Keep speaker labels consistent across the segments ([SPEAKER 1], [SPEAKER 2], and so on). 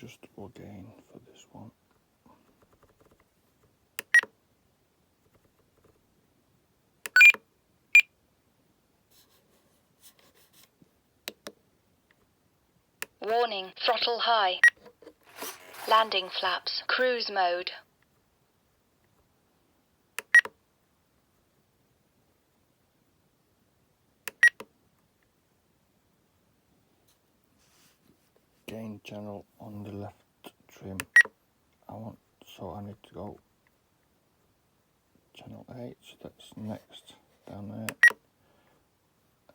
[SPEAKER 1] adjustable gain for this one.
[SPEAKER 2] Warning, throttle high. Landing flaps, cruise mode.
[SPEAKER 1] Gain channel on the left trim. So I need to go channel 8, so that's next down there,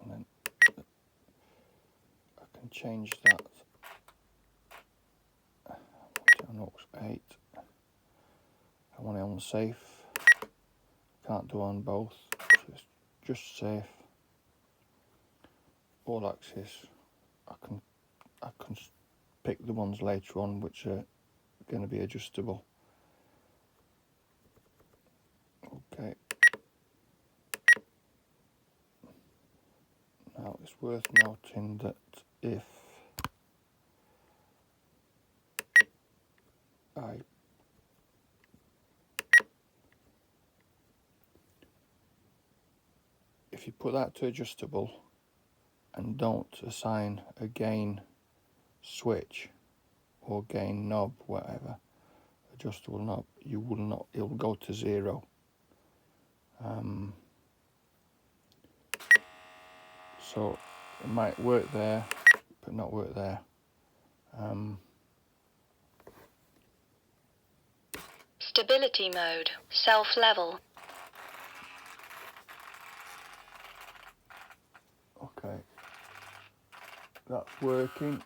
[SPEAKER 1] and then I can change that. Channel 8. I want it on safe. Can't do on both, so it's just safe. All axis. I can pick the ones later on which are going to be adjustable. Okay. Now it's worth noting that if you put that to adjustable and don't assign a gain switch or gain knob, whatever, adjustable knob, you will not, it'll go to 0. So it might work there but not work there.
[SPEAKER 2] Stability mode, self-level.
[SPEAKER 1] Okay, that's working.